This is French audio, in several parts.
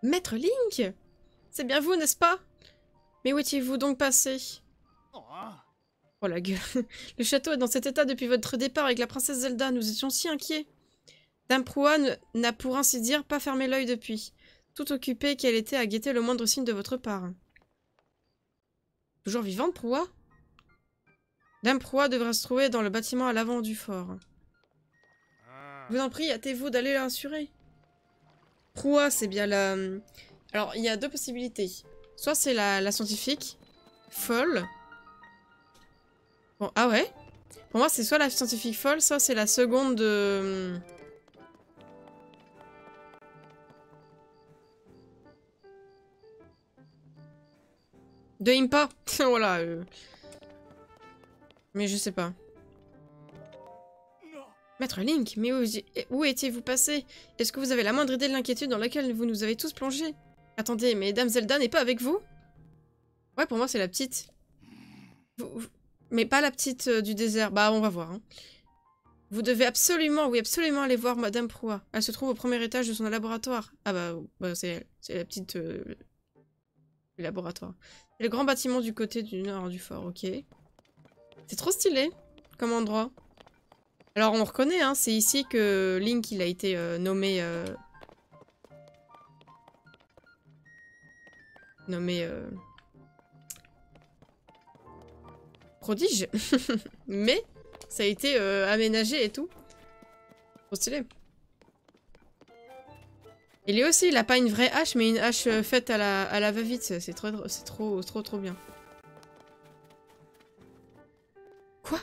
Maître Link? C'est bien vous, n'est-ce pas? Mais où étiez-vous donc passé? Oh la gueule. Le château est dans cet état depuis votre départ avec la princesse Zelda. Nous étions si inquiets. Dame Proa n'a pour ainsi dire pas fermé l'œil depuis. Tout occupée qu'elle était à guetter le moindre signe de votre part. Toujours vivante, Proa? Dame Proa devra se trouver dans le bâtiment à l'avant du fort. Je vous en prie, hâtez-vous d'aller la rassurer. Proa, c'est bien la... Alors, il y a deux possibilités. Soit c'est la scientifique, folle. Bon, ah ouais? Pour moi, c'est soit la scientifique folle, soit c'est la seconde de... De Impa. Voilà. Mais je sais pas. Maître Link, mais où étiez-vous passé? Est-ce que vous avez la moindre idée de l'inquiétude dans laquelle vous nous avez tous plongés? Attendez, mais Dame Zelda n'est pas avec vous? Ouais, pour moi, c'est la petite. Mais pas la petite du désert. Bah, on va voir. Hein. Vous devez absolument, oui, absolument aller voir Madame Proa. Elle se trouve au premier étage de son laboratoire. Ah bah c'est elle. C'est la petite... du laboratoire. C'est le grand bâtiment du côté du nord du fort, ok. C'est trop stylé comme endroit. Alors on reconnaît, hein, c'est ici que Link il a été nommé... prodige. Mais ça a été aménagé et tout. Trop stylé. Et lui aussi, il a pas une vraie hache, mais une hache faite à la va-vite. C'est trop bien. Quoi?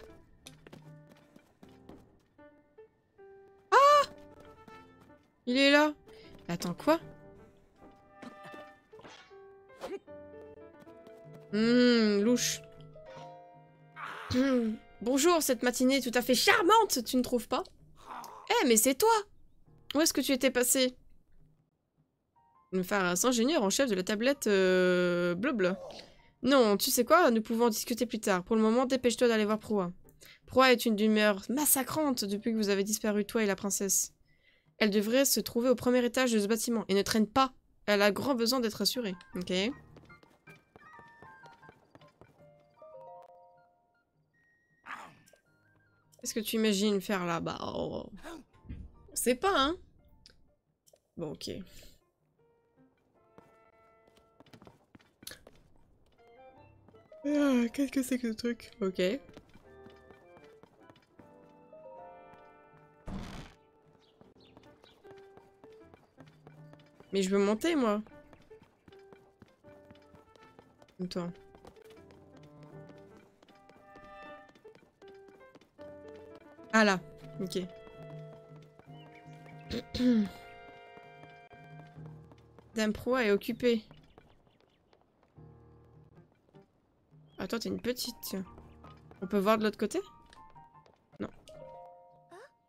Ah! Il est là. Attends, quoi? Louche. Bonjour, cette matinée est tout à fait charmante, tu ne trouves pas? Eh, mais c'est toi! Où est-ce que tu étais passé? Me faire un ingénieur en chef de la tablette bleu. Non, tu sais quoi? Nous pouvons en discuter plus tard. Pour le moment, dépêche-toi d'aller voir Proa. Proa est une humeur massacrante depuis que vous avez disparu, toi et la princesse. Elle devrait se trouver au premier étage de ce bâtiment. Et ne traîne pas. Elle a grand besoin d'être assurée. Ok. Qu'est-ce que tu imagines faire là? Bah, oh. On sait pas, hein? Bon, ok. Ah, qu'est-ce que c'est que ce truc? Ok. Mais je veux monter, moi. Attends. Ah là. Ok. Dame Proa est occupée. Attends, t'es une petite, tiens. On peut voir de l'autre côté? Non.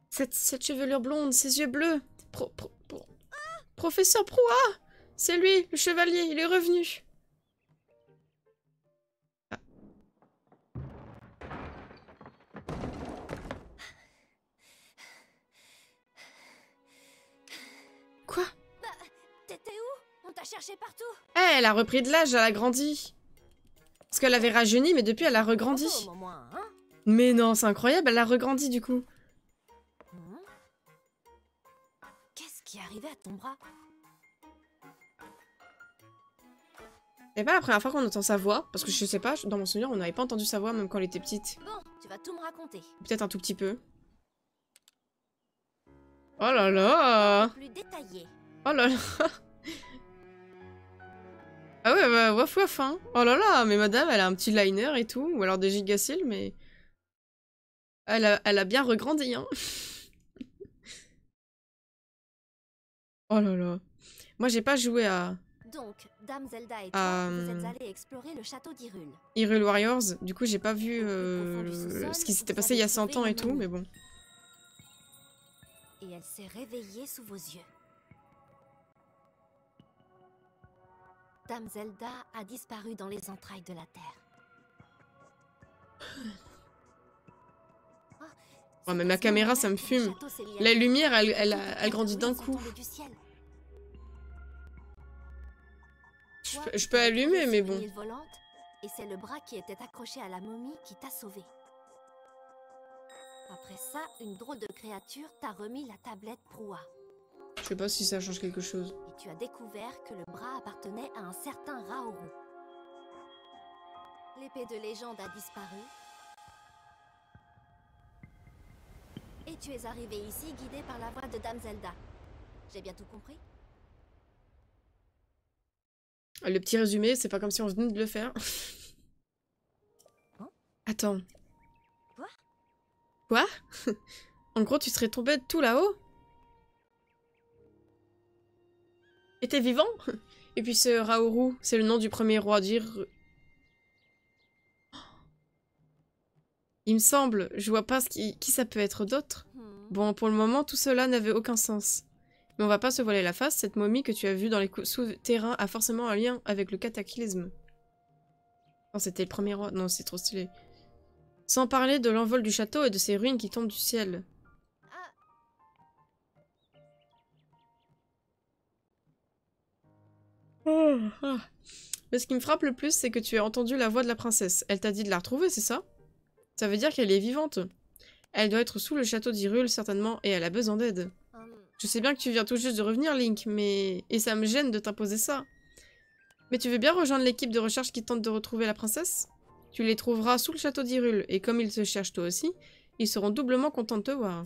Cette chevelure blonde, ces yeux bleus. Professeur Proa! C'est lui, le chevalier, il est revenu. Ah. Quoi? Bah, t'étais où? On t'a cherché partout. Eh, elle a repris de l'âge, elle a grandi. Parce qu'elle avait rajeuni, mais depuis elle a regrandi. Oh, au moins, hein? Mais non, c'est incroyable, elle a regrandi du coup. Qu'est-ce qui est arrivé à ton bras? C'est pas la première fois qu'on entend sa voix, parce que je sais pas, dans mon souvenir, on n'avait pas entendu sa voix même quand elle était petite. Bon, tu vas tout me raconter. Peut-être un tout petit peu. Oh là là! Plus détaillé. Oh là là! Ah ouais, bah, waf waf, hein! Oh là là, mais madame, elle a un petit liner et tout, ou alors des gigacils, mais... Elle a bien regrandi, hein! Oh là là! Moi, j'ai pas joué à... Donc, Dame Zelda et toi, vous êtes allés explorer le château d'Hyrule. Hyrule Warriors, du coup, j'ai pas vu ce qui s'était passé il y a 100 ans et tout, mais bon. Et elle s'est réveillée sous vos yeux. Dame Zelda a disparu dans les entrailles de la Terre. Ouais, mais ma caméra, ça me fume. La lumière, elle grandit d'un coup. toi, je peux allumer, mais bon. l'île volante, et c'est le bras qui était accroché à la momie qui t'a sauvé. Après ça, une drôle de créature t'a remis la tablette Proua. Je sais pas si ça change quelque chose. Et tu as découvert que le bras appartenait à un certain Raoru. L'épée de légende a disparu. Et tu es arrivé ici guidé par la voix de Dame Zelda. J'ai bien tout compris? Le petit résumé, c'est pas comme si on venait de le faire. Hein? Attends. Quoi? Quoi? En gros, tu serais tombé de tout là-haut? Et t'es vivant? Et puis ce Raoru, c'est le nom du premier roi d'Hyrule. Il me semble, je vois pas qui ça peut être d'autre. Bon, pour le moment, tout cela n'avait aucun sens. Mais on va pas se voiler la face, cette momie que tu as vue dans les souterrains a forcément un lien avec le cataclysme. Non, c'était le premier roi. Non, c'est trop stylé. Sans parler de l'envol du château et de ces ruines qui tombent du ciel. Mais ce qui me frappe le plus, c'est que tu as entendu la voix de la princesse. Elle t'a dit de la retrouver, c'est ça? Ça veut dire qu'elle est vivante. Elle doit être sous le château d'Hyrule, certainement, et elle a besoin d'aide. Je sais bien que tu viens tout juste de revenir, Link, mais... Et ça me gêne de t'imposer ça. Mais tu veux bien rejoindre l'équipe de recherche qui tente de retrouver la princesse? Tu les trouveras sous le château d'Hyrule, et comme ils te cherchent toi aussi, ils seront doublement contents de te voir.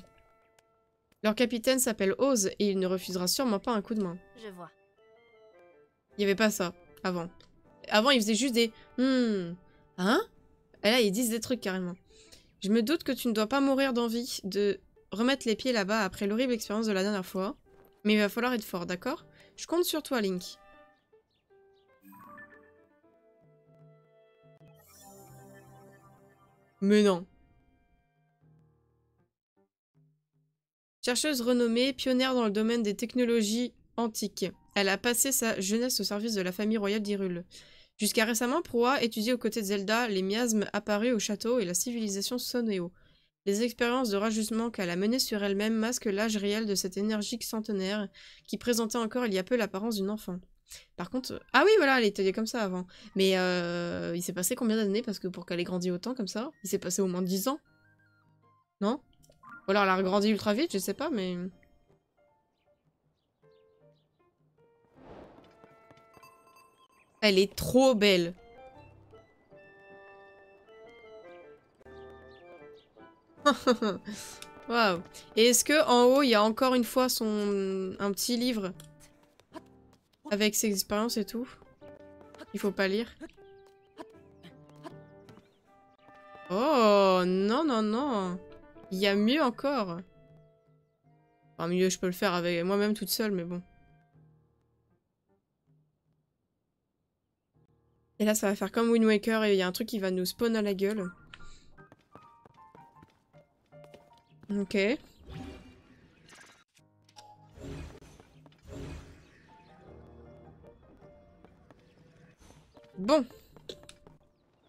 Leur capitaine s'appelle Oz, et il ne refusera sûrement pas un coup de main. Je vois. Il n'y avait pas ça, avant. Avant, ils faisaient juste des... Hein? Et là, ils disent des trucs, carrément. Je me doute que tu ne dois pas mourir d'envie de remettre les pieds là-bas après l'horrible expérience de la dernière fois. Mais il va falloir être fort, d'accord? Je compte sur toi, Link. Mais non. Chercheuse renommée, pionnière dans le domaine des technologies antiques. Elle a passé sa jeunesse au service de la famille royale d'Hyrule. Jusqu'à récemment, Proua étudiait aux côtés de Zelda les miasmes apparus au château et la civilisation Soneo. Les expériences de rajeunissement qu'elle a menées sur elle-même masquent l'âge réel de cette énergique centenaire qui présentait encore il y a peu l'apparence d'une enfant. Par contre... Ah oui, voilà, elle était comme ça avant. Mais il s'est passé combien d'années? Parce que pour qu'elle ait grandi autant comme ça, il s'est passé au moins 10 ans. Non? Ou alors elle a grandi ultra vite, je sais pas, mais... Elle est trop belle. Waouh. Et est-ce que en haut, il y a encore une fois un petit livre avec ses expériences et tout? Il faut pas lire. Oh, non, non, non. Il y a mieux encore. Enfin, mieux, je peux le faire avec moi-même toute seule, mais bon. Et là, ça va faire comme Wind Waker et il y a un truc qui va nous spawn à la gueule. Ok. Bon.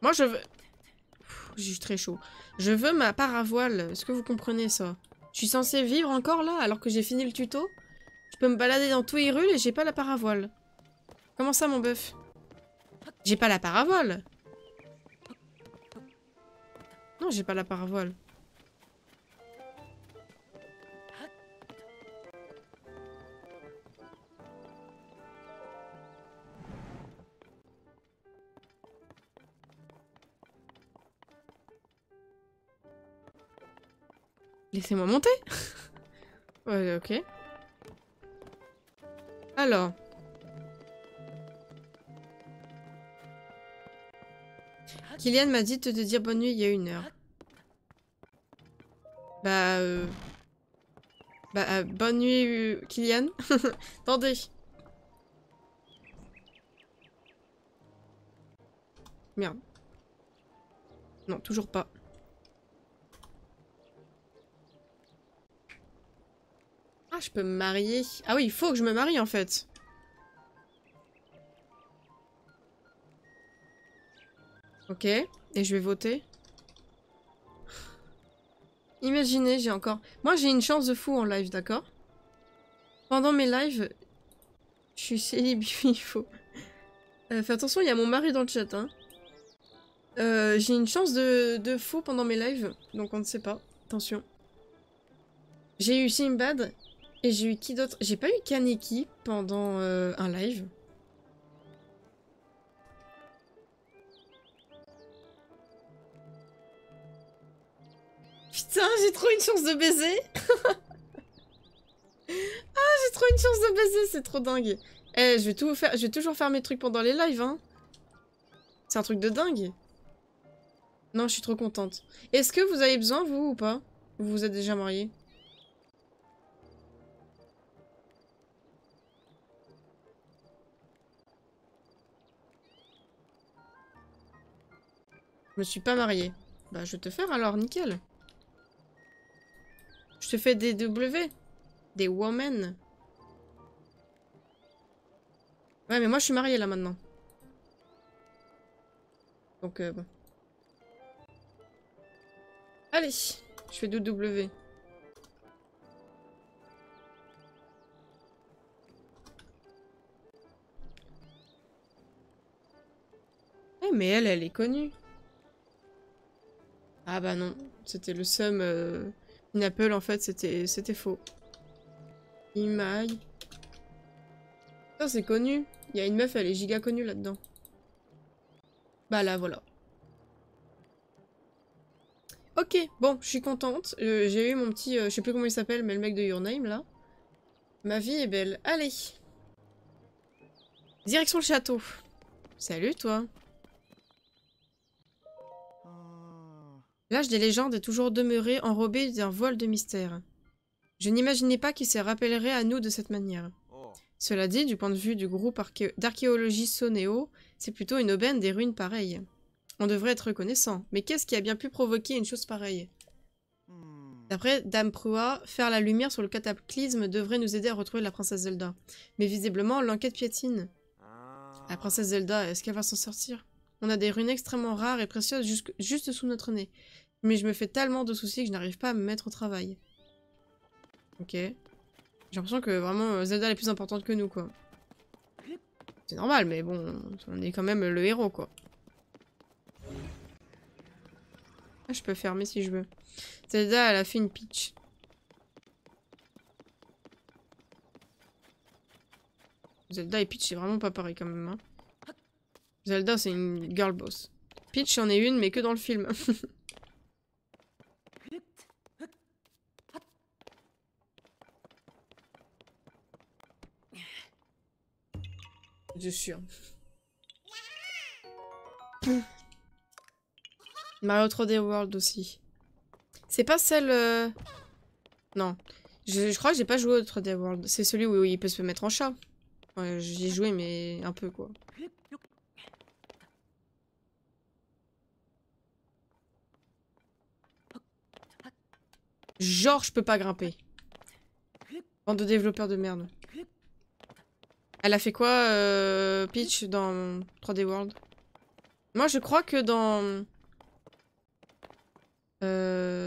Moi, je veux... J'ai très chaud. Je veux ma paravoile. Est-ce que vous comprenez ça? Je suis censée vivre encore là, alors que j'ai fini le tuto? Je peux me balader dans tout Hyrule et j'ai pas la paravoile. Comment ça, mon bœuf? J'ai pas la paravoile. Non, j'ai pas la paravoile. Laissez-moi monter. Ouais, ok. Alors. Kylian m'a dit de te dire bonne nuit il y a 1 heure. Bonne nuit, Kylian. Attendez. Merde. Non, toujours pas. Ah, je peux me marier. Ah oui, il faut que je me marie en fait. Ok, et je vais voter. Imaginez, j'ai encore... Moi, j'ai une chance de fou en live, d'accord? Pendant mes lives, je suis célib, il faut... Fais attention, il y a mon mari dans le chat. Hein. J'ai une chance de faux pendant mes lives, donc on ne sait pas. Attention. J'ai eu Simbad et j'ai eu qui d'autre? J'ai pas eu Kaneki pendant un live. Putain, j'ai trop une chance de baiser. Ah, j'ai trop une chance de baiser, c'est trop dingue. Eh, je vais toujours faire mes trucs pendant les lives, hein. C'est un truc de dingue. Non, je suis trop contente. Est-ce que vous avez besoin, vous, ou pas? Vous vous êtes déjà mariés? Je me suis pas mariée. Bah, je vais te faire alors, nickel. Je te fais des W. Des women. Ouais, mais moi, je suis mariée, là, maintenant. Donc, bon. Allez, je fais du W. Eh, mais elle est connue. Ah bah non, c'était le seum. Une Apple, en fait, c'était faux. Imaï. Ça, c'est connu. Il y a une meuf, elle est giga connue là-dedans. Bah là, voilà. Ok, bon, je suis contente. J'ai eu mon petit... je sais plus comment il s'appelle, mais le mec de Your Name, là. Ma vie est belle. Allez. Direction le château. Salut, toi. L'âge des légendes est toujours demeuré enrobé d'un voile de mystère. Je n'imaginais pas qu'il se rappellerait à nous de cette manière. Cela dit, du point de vue du groupe d'archéologie Sonéo, c'est plutôt une aubaine des ruines pareilles. On devrait être reconnaissant, mais qu'est-ce qui a bien pu provoquer une chose pareille? D'après Dame Prua, faire la lumière sur le cataclysme devrait nous aider à retrouver la princesse Zelda. Mais visiblement, l'enquête piétine. La princesse Zelda, est-ce qu'elle va s'en sortir? On a des ruines extrêmement rares et précieuses juste sous notre nez. Mais je me fais tellement de soucis que je n'arrive pas à me mettre au travail. Ok. J'ai l'impression que vraiment Zelda est plus importante que nous, quoi. C'est normal, mais bon, on est quand même le héros, quoi. Ah, je peux fermer si je veux. Zelda, elle a fait une pitch. Zelda et Peach, c'est vraiment pas pareil quand même. Hein. Zelda, c'est une girl boss. Peach, en est une, mais que dans le film. Je suis sûr. Mario 3D World aussi. C'est pas celle... Non. Je crois que j'ai pas joué au 3D World. C'est celui où il peut se mettre en chat. Ouais, j'y ai joué, mais un peu, quoi. Genre, je peux pas grimper. Bande de développeurs de merde. Elle a fait quoi, Peach, dans 3D World? Moi, je crois que dans...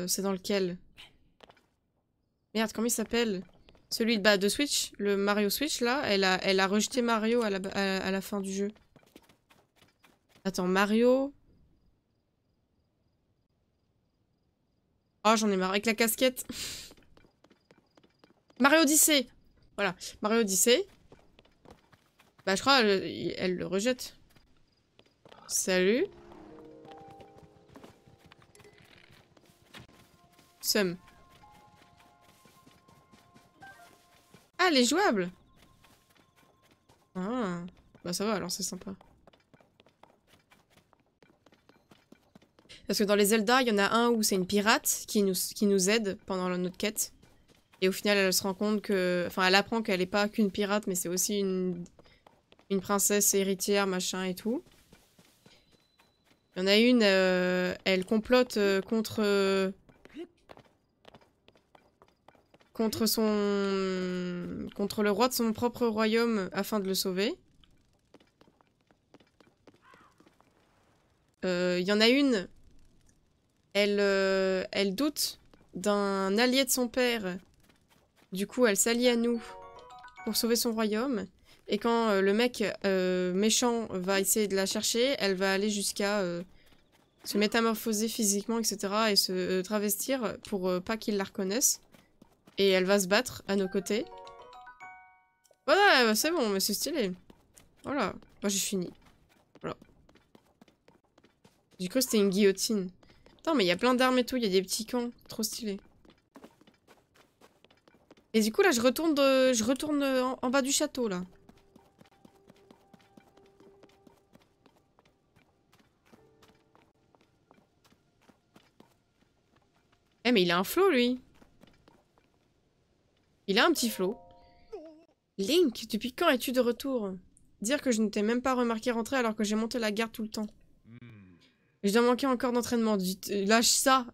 c'est dans lequel? Merde, comment il s'appelle? Celui de Switch, le Mario Switch, là, elle a rejeté Mario à la fin du jeu. Attends, Mario... Oh, j'en ai marre avec la casquette. Mario Odyssey. Voilà, Mario Odyssey. Bah, je crois elle le rejette. Salut. Somme. Ah, elle est jouable. Ah, bah ça va, alors c'est sympa. Parce que dans les Zelda, il y en a un où c'est une pirate qui nous aide pendant notre quête. Et au final, elle se rend compte que... Enfin, elle apprend qu'elle n'est pas qu'une pirate, mais c'est aussi une princesse héritière, machin et tout. Il y en a une, elle complote contre le roi de son propre royaume afin de le sauver. Il y en a une, elle doute d'un allié de son père. Du coup, elle s'allie à nous pour sauver son royaume. Et quand le mec méchant va essayer de la chercher, elle va aller jusqu'à se métamorphoser physiquement, etc. et se travestir pour pas qu'il la reconnaisse. Et elle va se battre à nos côtés. Voilà, bah, c'est bon, mais c'est stylé. Voilà, moi j'ai fini. Voilà. J'ai cru que c'était une guillotine. Attends, mais il y a plein d'armes et tout, il y a des petits camps. Trop stylé. Et du coup, là, je retourne en bas du château, là. Eh, mais il a un flot, lui. Il a un petit flot. Link, depuis quand es-tu de retour? Dire que je ne t'ai même pas remarqué rentrer alors que j'ai monté la garde tout le temps. Je dois manquer encore d'entraînement. Lâche ça,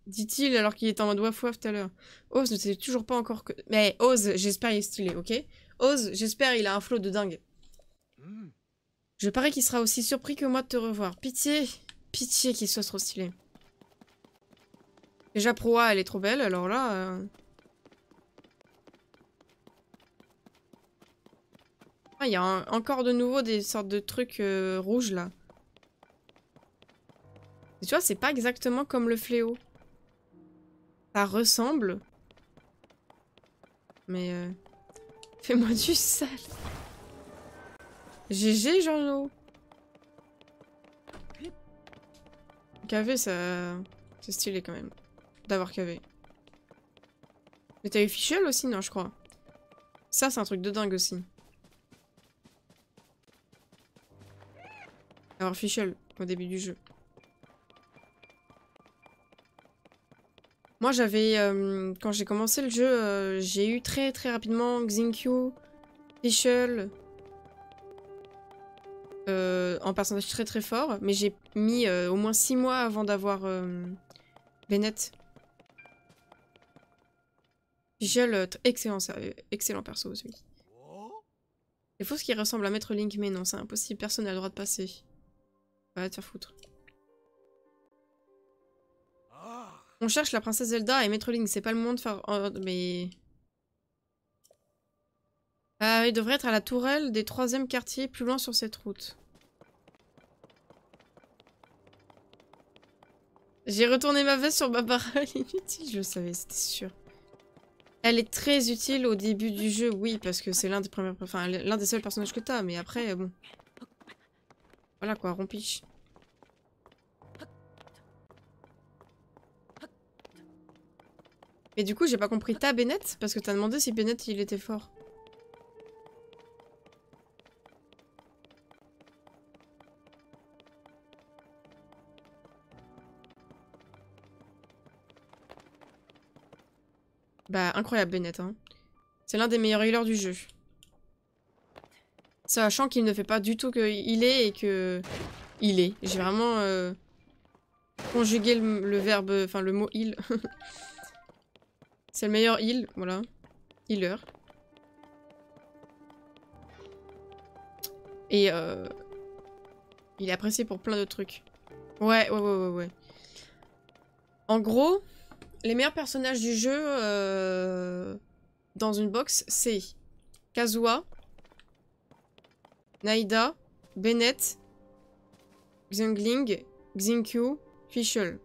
dit-il alors qu'il était en mode waf-waf tout à l'heure. Oz ne sait toujours pas encore que... Mais Oz, j'espère il est stylé, ok? Oz, j'espère il a un flow de dingue. Je parie qu'il sera aussi surpris que moi de te revoir. Pitié, pitié qu'il soit trop stylé. Déjà Proa, elle est trop belle, alors là... Ah, il y a encore de nouveau des sortes de trucs rouges, là. Et tu vois, c'est pas exactement comme le fléau. Ça ressemble. Mais... Fais-moi du sale. GG, Jean-Lo. KV, ça... C'est stylé, quand même. D'avoir KV. Mais t'as eu Fischl aussi, non, je crois. Ça, c'est un truc de dingue, aussi. Avoir Fischl, au début du jeu. Moi, j'avais... quand j'ai commencé le jeu, j'ai eu très rapidement Xingqiu, Fischl... en personnage très fort, mais j'ai mis au moins 6 mois avant d'avoir Bennett. Fischl, excellent perso aussi. C'est faux ce qui ressemble à Maître Link, mais non, c'est impossible, personne n'a le droit de passer. Va te faire foutre. On cherche la princesse Zelda et Maître Link, c'est pas le moment de faire... Oh, mais... il devrait être à la tourelle des 3e quartiers, plus loin sur cette route. J'ai retourné ma veste sur ma parole inutile, je le savais, c'était sûr. Elle est très utile au début du jeu, oui, parce que c'est l'un des seuls personnages que t'as, mais après, bon. Voilà quoi, rompiche. Mais du coup, j'ai pas compris, t'as Bennett? Parce que t'as demandé si Bennett, il était fort. Bah, incroyable Bennett, hein. C'est l'un des meilleurs healers du jeu. Sachant qu'il ne fait pas du tout que il est et que... Il est. J'ai vraiment conjugué le verbe... Enfin, le mot heal. C'est le meilleur heal, voilà. Healer. Et il est apprécié pour plein de trucs. Ouais. En gros, les meilleurs personnages du jeu dans une box, c'est Kazuha, Naïda, Bennett, Xiangling, Xingqiu, Fischl.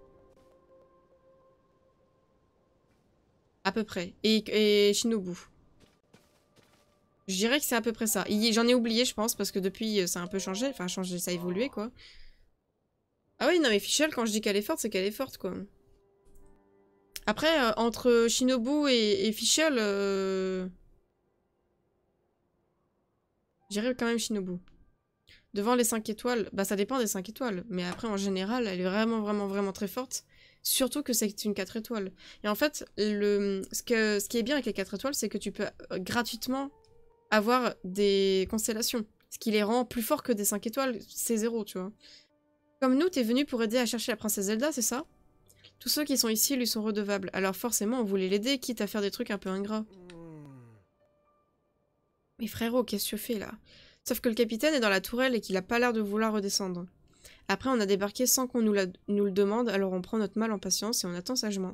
À peu près. Et Shinobu. Je dirais que c'est à peu près ça. J'en ai oublié, je pense, parce que depuis, ça a un peu changé. Enfin, changé, ça a évolué, quoi. Ah oui, non, mais Fischl, quand je dis qu'elle est forte, c'est qu'elle est forte, quoi. Après, entre Shinobu et Fischl, je dirais quand même Shinobu. Devant les 5 étoiles, bah ça dépend des 5 étoiles. Mais après, en général, elle est vraiment très forte. Surtout que c'est une 4 étoiles. Et en fait, ce qui est bien avec les 4 étoiles, c'est que tu peux gratuitement avoir des constellations. Ce qui les rend plus forts que des 5 étoiles, c'est 0, tu vois. Comme nous, t'es venu pour aider à chercher la princesse Zelda, c'est ça? Tous ceux qui sont ici lui sont redevables. Alors forcément, on voulait l'aider, quitte à faire des trucs un peu ingrats. Mais frérot, qu'est-ce que tu fais là? Sauf que le capitaine est dans la tourelle et qu'il a pas l'air de vouloir redescendre. Après, on a débarqué sans qu'on nous le demande, alors on prend notre mal en patience et on attend sagement.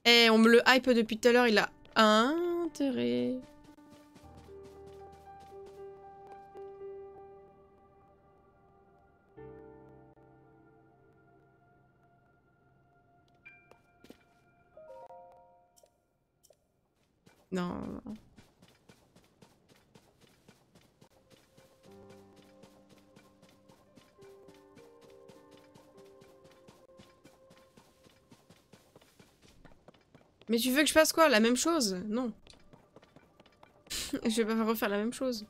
Eh, on me le hype depuis tout à l'heure, il a intérêt. Non, non. Mais tu veux que je fasse quoi? La même chose? Non. Je vais pas refaire la même chose.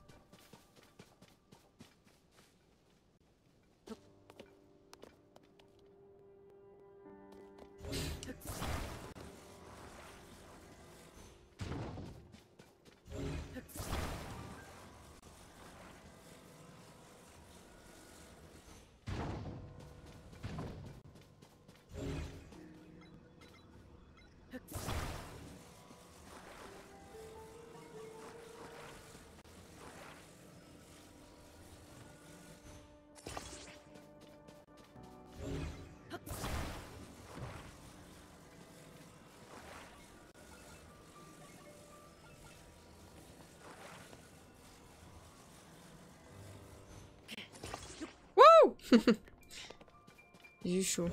J'ai eu chaud.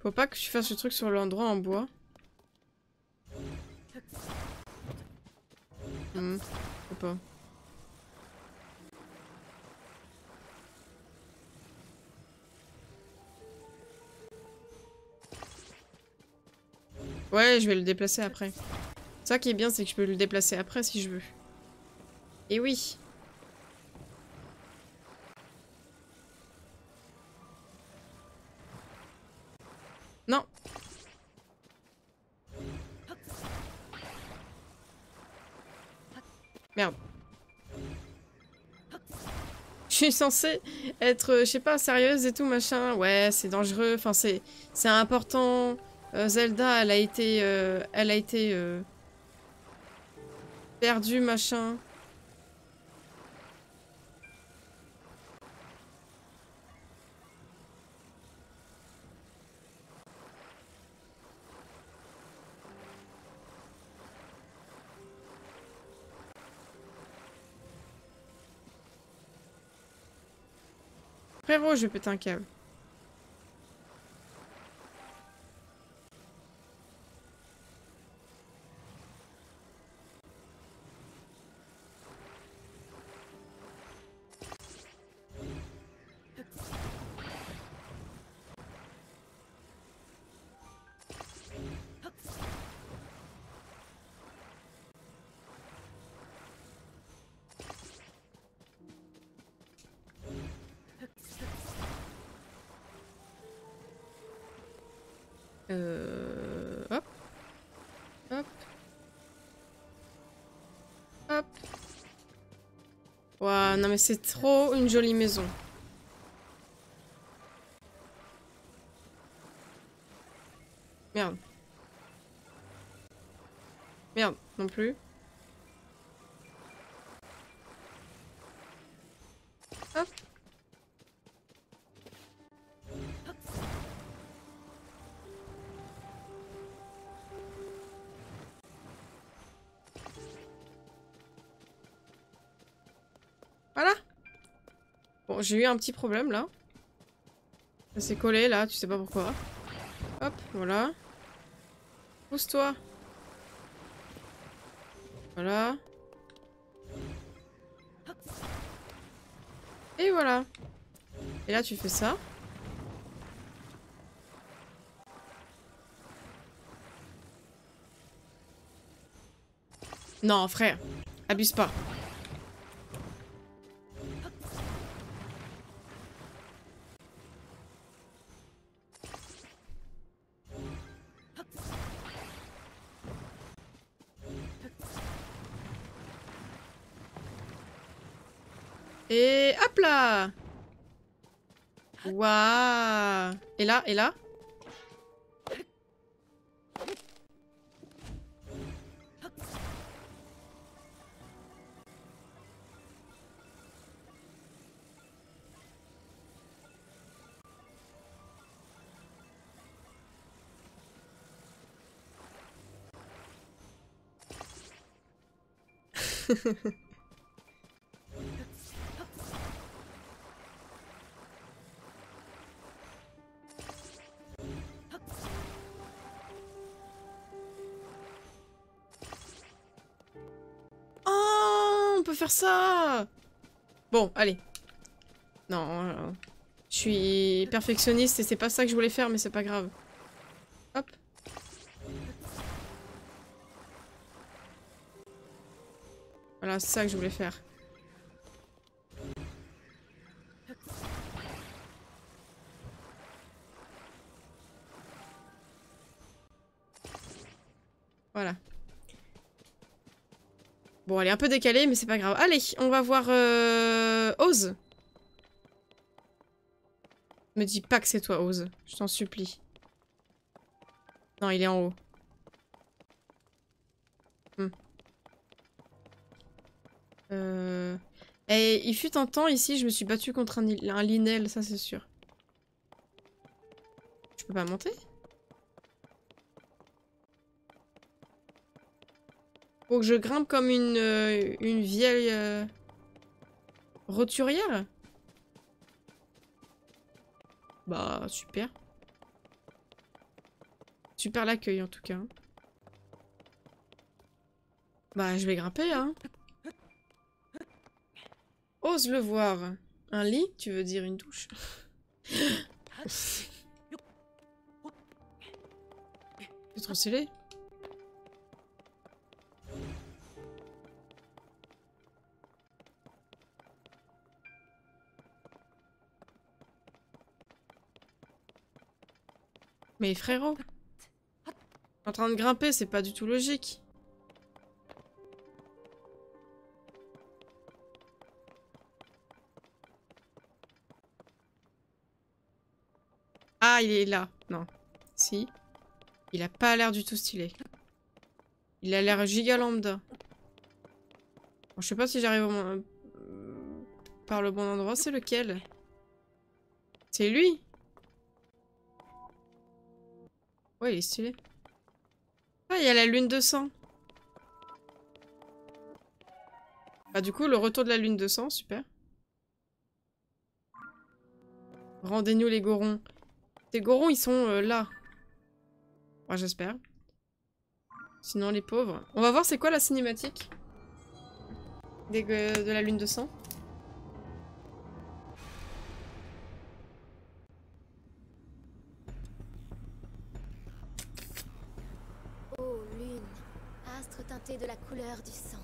Faut pas que tu fasses le truc sur l'endroit en bois. Faut pas. Ouais, je vais le déplacer après. Ça qui est bien, c'est que je peux le déplacer après si je veux. Et oui. Non. Merde. Je suis censée être, je sais pas, sérieuse et tout, machin. Ouais, c'est dangereux. Enfin, c'est important. Zelda, elle a été perdue, machin. Frérot, je vais péter un câble. Hop. Hop. Hop. Ouah, non mais c'est trop une jolie maison. Merde. Merde, non plus. Hop. Voilà. Bon, j'ai eu un petit problème là. Ça s'est collé là, tu sais pas pourquoi. Hop, voilà. Pousse-toi. Voilà. Et voilà. Et là, tu fais ça. Non, frère. Abuse pas. Et hop là. Waouh. Et là, et là. Oh, on peut faire ça. Bon, allez. Non, je suis perfectionniste et c'est pas ça que je voulais faire, mais c'est pas grave. Hop. Voilà, c'est ça que je voulais faire. Voilà. Bon, elle est un peu décalée, mais c'est pas grave. Allez, on va voir Oz. Me dis pas que c'est toi, Oz. Je t'en supplie. Non, il est en haut. Et il fut un temps ici, je me suis battue contre un Linel, ça c'est sûr. Je peux pas monter? Faut que je grimpe comme une vieille roturière? Bah, super. Super l'accueil en tout cas. Bah, je vais grimper, hein. Ose le voir. Un lit? Tu veux dire une douche? C'est trop stylé. Mais frérot, en train de grimper, c'est pas du tout logique. Ah, il est là. Non. Si. Il a pas l'air du tout stylé. Il a l'air giga lambda. Bon, je sais pas si j'arrive par le bon endroit. C'est lequel? C'est lui? Ouais, il est stylé. Ah, il y a la lune de sang. Bah du coup, le retour de la lune de sang, super. Rendez-nous les gorons. Les gorons, ils sont là. Ouais, j'espère. Sinon, les pauvres. On va voir c'est quoi la cinématique de la lune de sang. Ô lune, astre teinté de la couleur du sang.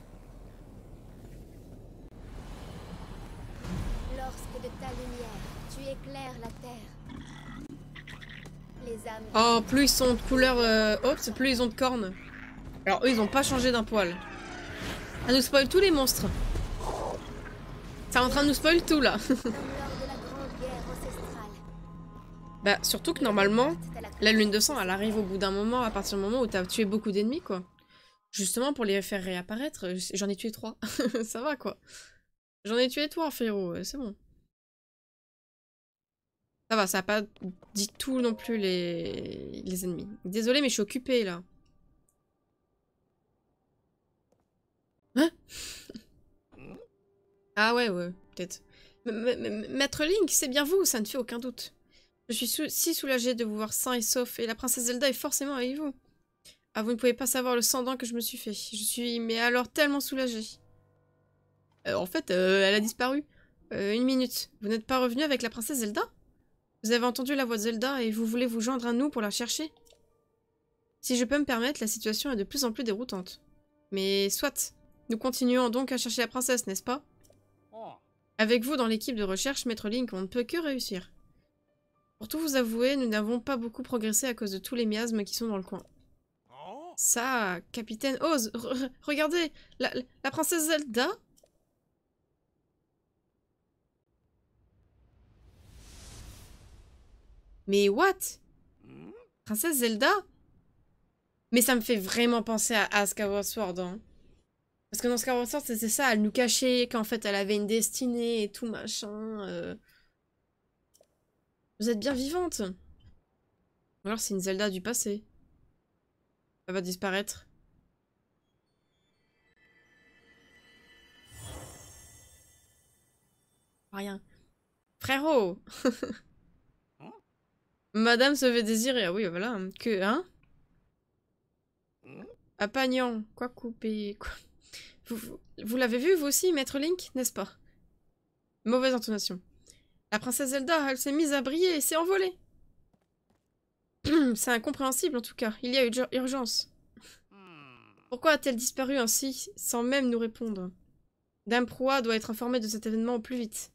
Lorsque de ta lumière, tu éclaires la terre. Les âmes... Oh, plus ils sont de couleur Oups, plus ils ont de cornes. Alors eux, ils ont pas changé d'un poil. Ça nous spoil tous les monstres. C'est en train de nous spoil tout, là. Comme lors de la grande guerre ancestrale. Bah, surtout que normalement, la lune de sang, elle arrive au bout d'un moment, à partir du moment où t'as tué beaucoup d'ennemis, quoi. Justement, pour les faire réapparaître, j'en ai tué 3. Ça va, quoi. J'en ai tué 3, frérot, c'est bon. Ça va, ça a pas dit tout non plus les ennemis. Désolée, mais je suis occupée, là. Hein? Ah ouais, ouais, peut-être. Maître Link, c'est bien vous, ça ne fait aucun doute. Je suis si soulagée de vous voir sain et sauf, et la princesse Zelda est forcément avec vous. Ah, vous ne pouvez pas savoir le sang dents que je me suis fait. Je suis, mais alors, tellement soulagée. En fait, elle a disparu. Une minute. Vous n'êtes pas revenu avec la princesse Zelda? Vous avez entendu la voix de Zelda et vous voulez vous joindre à nous pour la chercher? Si je peux me permettre, la situation est de plus en plus déroutante. Mais soit. Nous continuons donc à chercher la princesse, n'est-ce pas? Avec vous dans l'équipe de recherche, Maître Link, on ne peut que réussir. Pour tout vous avouer, nous n'avons pas beaucoup progressé à cause de tous les miasmes qui sont dans le coin. Ça, capitaine Oz, regardez, la princesse Zelda? Mais what? Princesse Zelda? Mais ça me fait vraiment penser à Skyward Sword, hein. Parce que dans Skyward Sword, c'était ça, elle nous cachait qu'en fait elle avait une destinée et tout machin. Vous êtes bien vivante. Ou alors c'est une Zelda du passé. Elle va disparaître. Rien. Frérot. Madame se fait désirer. Ah oui, voilà. Que, hein? Apagnan. Quoi couper? Quoi... Vous l'avez vu, vous aussi, Maître Link, n'est-ce pas? Mauvaise intonation. La princesse Zelda, elle s'est mise à briller et s'est envolée. C'est incompréhensible, en tout cas. Il y a eu urgence. Pourquoi a-t-elle disparu ainsi, sans même nous répondre? Dame Proa doit être informée de cet événement au plus vite.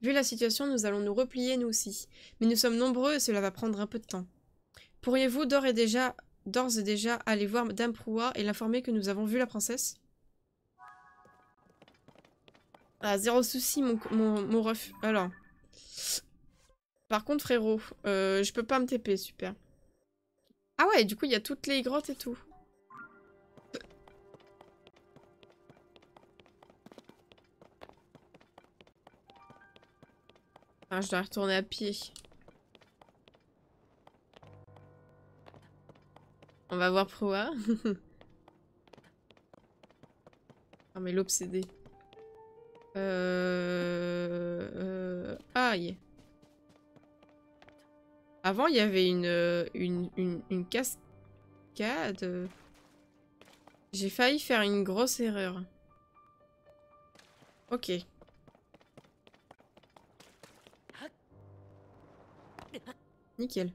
Vu la situation, nous allons nous replier, nous aussi. Mais nous sommes nombreux et cela va prendre un peu de temps. Pourriez-vous d'ores et déjà aller voir Dame Proa et l'informer que nous avons vu la princesse? Ah, zéro souci, mon ref. Alors. Par contre, frérot, je peux pas me TP, super. Ah ouais, du coup, il y a toutes les grottes et tout. Ah, je dois retourner à pied. On va voir Proa. Ah, mais l'obsédé. Aïe. Avant, il y avait une cascade. J'ai failli faire une grosse erreur. Ok. Nickel.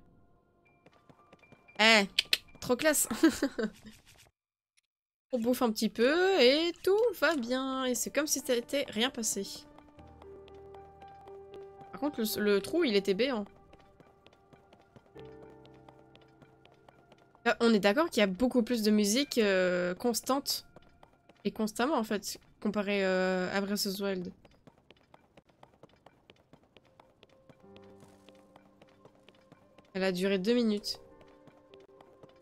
Eh, trop classe. On bouffe un petit peu et tout va bien. Et c'est comme si ça n'était rien passé. Par contre, le trou, il était béant. On est d'accord qu'il y a beaucoup plus de musique constante et constamment en fait, comparé à Breath of the Wild. Elle a duré 2 minutes.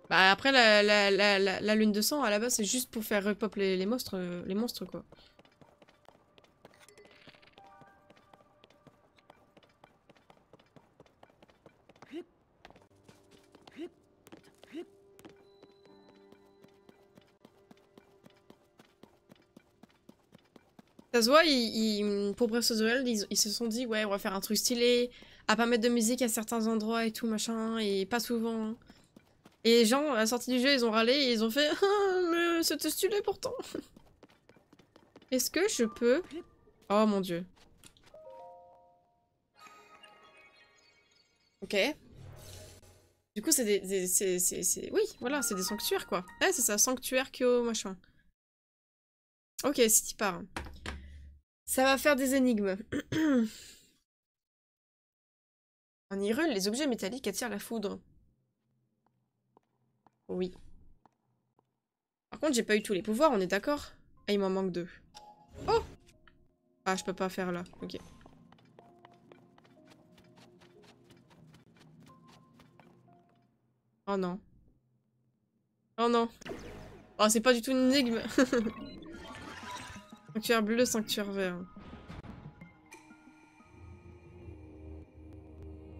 Bah après la lune de sang à la base c'est juste pour faire repop les monstres quoi. Ça se voit, pour Breath of the Wild, ils se sont dit, ouais, on va faire un truc stylé, à pas mettre de musique à certains endroits et tout, machin, et pas souvent. Et les gens, à la sortie du jeu, ils ont râlé et ils ont fait, ah, mais c'était stylé pourtant. Est-ce que je peux... Oh mon dieu. Ok. Du coup, c'est des... Oui, voilà, c'est des sanctuaires, quoi. Ouais, c'est ça, sanctuaire, Kyo, machin. Ok, si t'y pars. Ça va faire des énigmes. En Hyrule, les objets métalliques attirent la foudre. Oui. Par contre, j'ai pas eu tous les pouvoirs, on est d'accord? Ah, il m'en manque 2. Oh! Ah, je peux pas faire là. Ok. Oh non. Oh non. Oh, c'est pas du tout une énigme. Sanctuaire bleu, sanctuaire vert.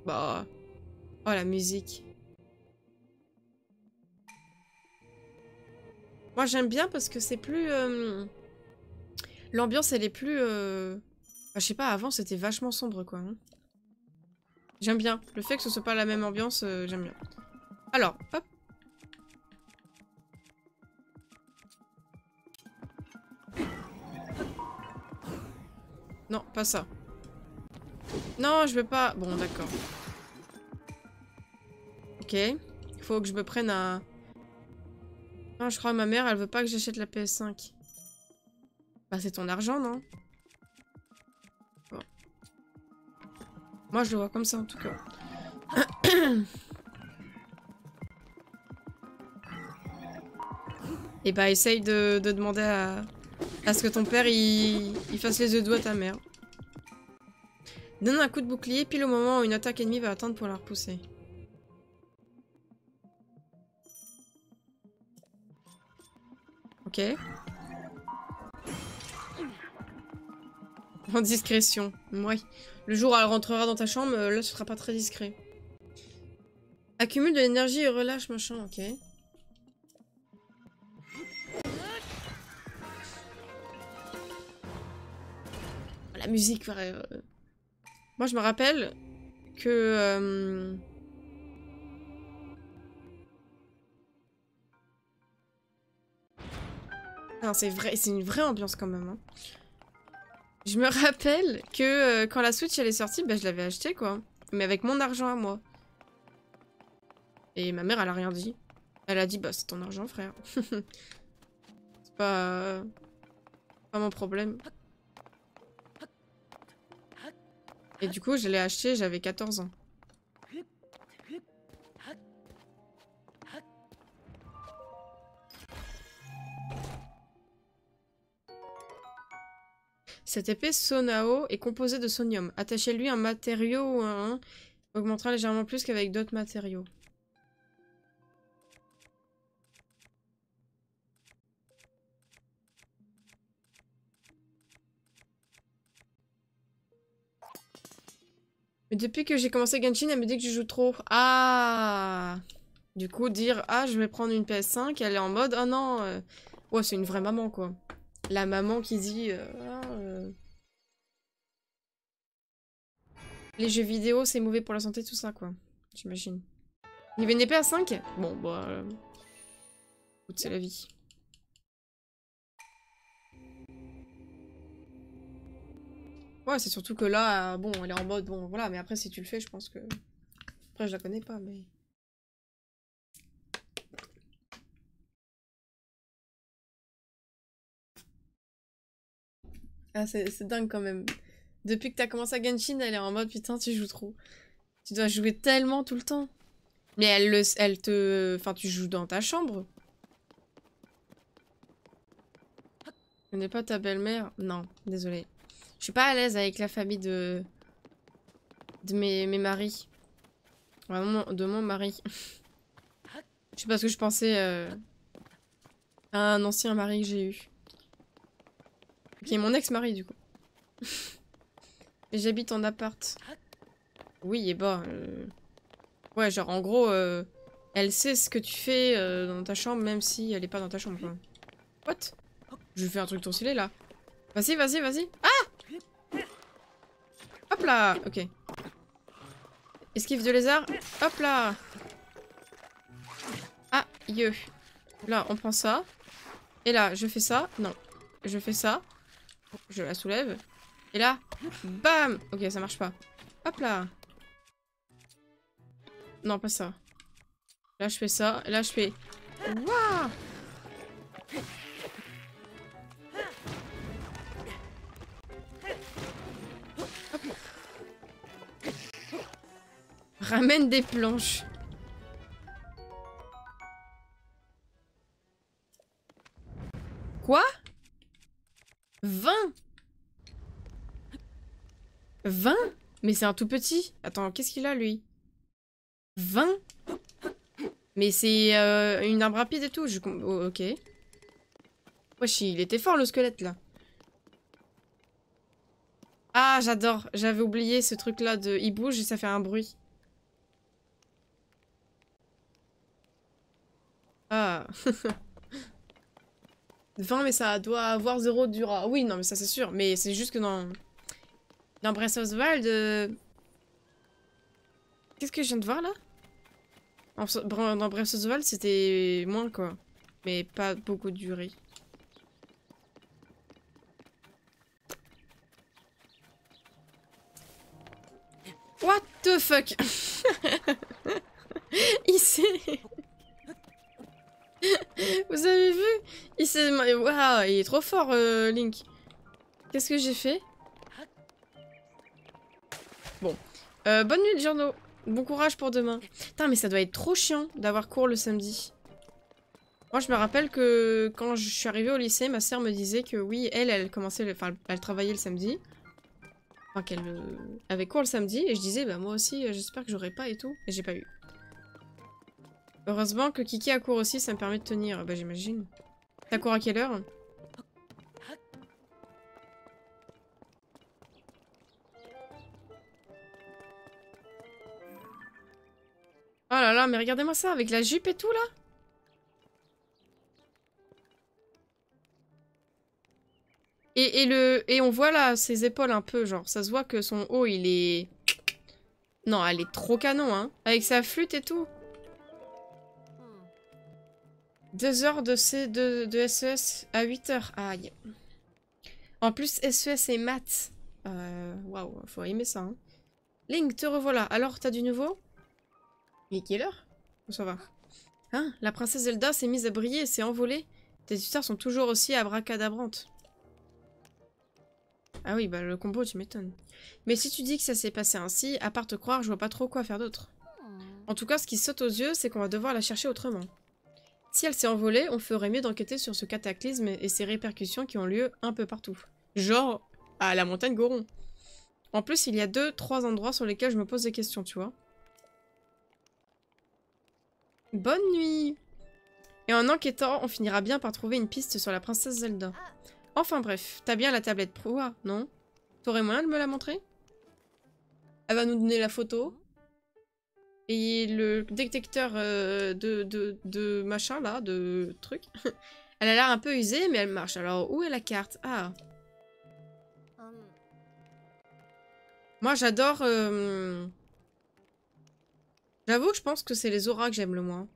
Bah. Oh, la musique. Moi, j'aime bien parce que c'est plus... L'ambiance, elle est plus... Enfin, je sais pas, avant, c'était vachement sombre, quoi. Hein. J'aime bien. Le fait que ce soit pas la même ambiance, j'aime bien. Alors, hop. Non, pas ça. Non, je veux pas... Bon, d'accord. Ok. Il faut que je me prenne un... Ah, je crois que ma mère, elle veut pas que j'achète la PS5. Bah, c'est ton argent, non? Bon. Moi, je le vois comme ça, en tout cas. Et bah, essaye de demander à ce que ton père, il fasse les œufs doux à ta mère. Donne un coup de bouclier pile au moment où une attaque ennemie va attendre pour la repousser. Ok. En discrétion. Ouais. Le jour où elle rentrera dans ta chambre, là, ce sera pas très discret. Accumule de l'énergie et relâche, machin, ok. La musique, ouais. Moi, je me rappelle que... Non, c'est vrai, c'est une vraie ambiance quand même. Hein. Je me rappelle que quand la Switch elle est sortie, bah, je l'avais achetée quoi. Mais avec mon argent à moi. Et ma mère elle a rien dit. Elle a dit bah c'est ton argent frère. C'est pas mon problème. Et du coup je l'ai acheté, j'avais 14 ans. Cette épée Sonao est composée de sonium. Attachez-lui un matériau augmentera légèrement plus qu'avec d'autres matériaux. Mais depuis que j'ai commencé Genshin, elle me dit que je joue trop. Ah! Du coup, dire « Ah, je vais prendre une PS5 », elle est en mode « Oh non Ouais, c'est une vraie maman, quoi. La maman qui dit les jeux vidéo, c'est mauvais pour la santé, tout ça, quoi. J'imagine. Il y avait une épée à 5 ? Bon, bah... écoute, c'est la vie. Ouais, c'est surtout que là, bon, elle est en mode, bon, voilà, mais après, si tu le fais, je pense que... Après, je la connais pas, mais... Ah, c'est dingue, quand même. Depuis que t'as commencé à Genshin, elle est en mode, putain, tu joues trop. Tu dois jouer tellement tout le temps. Mais elle te... Enfin, tu joues dans ta chambre. Je connais pas ta belle-mère? Non, désolée. Je suis pas à l'aise avec la famille de mes maris. Vraiment, de mon mari. Je sais pas ce que je pensais à un ancien mari que j'ai eu. Qui est mon ex-mari, du coup. Et j'habite en appart. Oui, et bah... Ouais, genre, en gros, elle sait ce que tu fais dans ta chambre, même si elle est pas dans ta chambre. Quoi. What? Je fais un truc trop stylé, là. Vas-y, vas-y, vas-y. Ah! Hop là! Ok. Esquive de lézard. Hop là! Ah, là, on prend ça. Et là, je fais ça. Non. Je fais ça. Je la soulève. Et là, bam! Ok, ça marche pas. Hop là! Non, pas ça. Là, je fais ça. Et là, je fais... Waouh! Ramène des planches. Quoi? 20? 20? Mais c'est un tout petit. Attends, qu'est-ce qu'il a, lui? 20? Mais c'est une arme rapide et tout. Oh, ok. Wesh, il était fort, le squelette, là. Ah, j'adore. J'avais oublié ce truc-là de... Il bouge et ça fait un bruit. Ah. 20, mais ça doit avoir 0 dura. Oui, non, mais ça, c'est sûr. Mais c'est juste que dans Breath of the Wild... Qu'est-ce que je viens de voir, là? Dans Breath of the Wild, c'était moins, quoi. Mais pas beaucoup de durée. What the fuck? Il s'est... Vous avez vu? Il s'est... Waouh, il est trop fort, Link. Qu'est-ce que j'ai fait? Bon. Bonne nuit, Giorno. Bon courage pour demain. Putain, mais ça doit être trop chiant d'avoir cours le samedi. Moi, je me rappelle que quand je suis arrivée au lycée, ma sœur me disait que oui, elle commençait... Enfin, elle travaillait le samedi. Enfin, qu'elle avait cours le samedi, et je disais, bah moi aussi, j'espère que j'aurai pas et tout. Et j'ai pas eu. Heureusement que Kiki a cours aussi, ça me permet de tenir. Bah j'imagine. T'as cours à quelle heure? Oh là là, mais regardez-moi ça, avec la jupe et tout, là. Et on voit là ses épaules un peu, genre, ça se voit que son haut, il est... Non, elle est trop canon, hein. Avec sa flûte et tout. 2 heures de SES à 8 heures. Aïe. En plus, SES et maths. Waouh, faut aimer ça, hein. Link, te revoilà. Alors, t'as du nouveau? Mais quelle heure? Ça va. Hein? La princesse Zelda s'est mise à briller et s'est envolée. Tes histoires sont toujours aussi abracadabrantes. Ah oui, bah le combo, tu m'étonnes. Mais si tu dis que ça s'est passé ainsi, à part te croire, je vois pas trop quoi faire d'autre. En tout cas, ce qui saute aux yeux, c'est qu'on va devoir la chercher autrement. Si elle s'est envolée, on ferait mieux d'enquêter sur ce cataclysme et ses répercussions qui ont lieu un peu partout. Genre, à la montagne Goron. En plus, il y a 2-3 endroits sur lesquels je me pose des questions, tu vois. Bonne nuit! Et en enquêtant, on finira bien par trouver une piste sur la princesse Zelda. Enfin bref, t'as bien la tablette Pro, non? T'aurais moyen de me la montrer? Elle va nous donner la photo. Et le détecteur de machin là, de truc. Elle a l'air un peu usée, mais elle marche. Alors, où est la carte? Ah. Moi, j'adore... J'avoue que je pense que c'est les auras que j'aime le moins.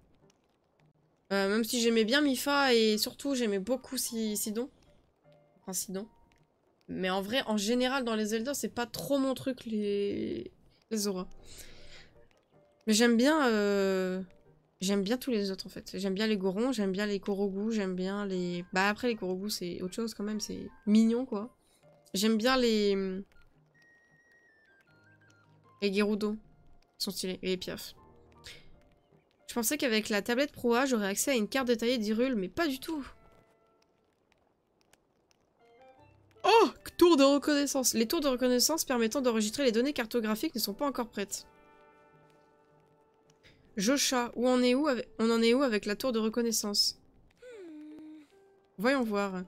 Même si j'aimais bien Mifa et surtout j'aimais beaucoup Sidon. Enfin, Sidon. Mais en vrai, en général, dans les Zelda, c'est pas trop mon truc, les auras. Mais j'aime bien... J'aime bien tous les autres, en fait. J'aime bien les Gorons, j'aime bien les Korogu, j'aime bien les... Bah après, les Korogu, c'est autre chose quand même, c'est mignon, quoi. J'aime bien les... Les Gerudo. Ils sont stylés. Et les Piaf. Je pensais qu'avec la tablette Pro A, j'aurais accès à une carte détaillée d'Hyrule, mais pas du tout. Oh! Tour de reconnaissance. Les tours de reconnaissance permettant d'enregistrer les données cartographiques ne sont pas encore prêtes. Josha, on en est où avec la tour de reconnaissance? Voyons voir.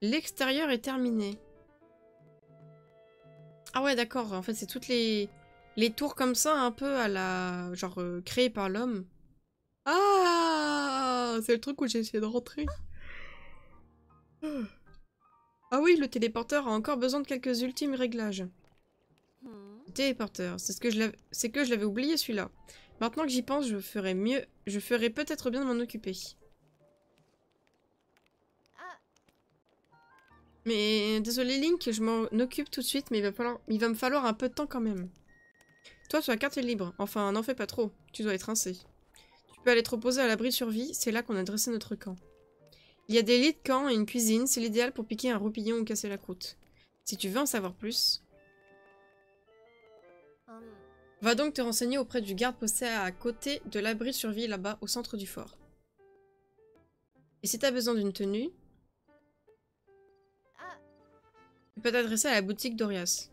L'extérieur est terminé. Ah ouais, d'accord. En fait, c'est toutes les tours comme ça, un peu à la... Genre, créées par l'homme. Ah! C'est le truc où j'ai essayé de rentrer. Ah oui, le téléporteur a encore besoin de quelques ultimes réglages. Téléporteur, c'est que je l'avais oublié celui-là. Maintenant que j'y pense, je ferais peut-être bien de m'en occuper. Mais désolé Link, je m'en occupe tout de suite, mais il va me falloir un peu de temps quand même. Toi, ta carte est libre. Enfin, n'en fais pas trop. Tu dois être rincé. Tu peux aller te reposer à l'abri de survie, c'est là qu'on a dressé notre camp. Il y a des lits de camp et une cuisine, c'est l'idéal pour piquer un roupillon ou casser la croûte. Si tu veux en savoir plus... Va donc te renseigner auprès du garde posté à côté de l'abri de survie là-bas au centre du fort. Et si t'as besoin d'une tenue, tu peux t'adresser à la boutique d'Orias.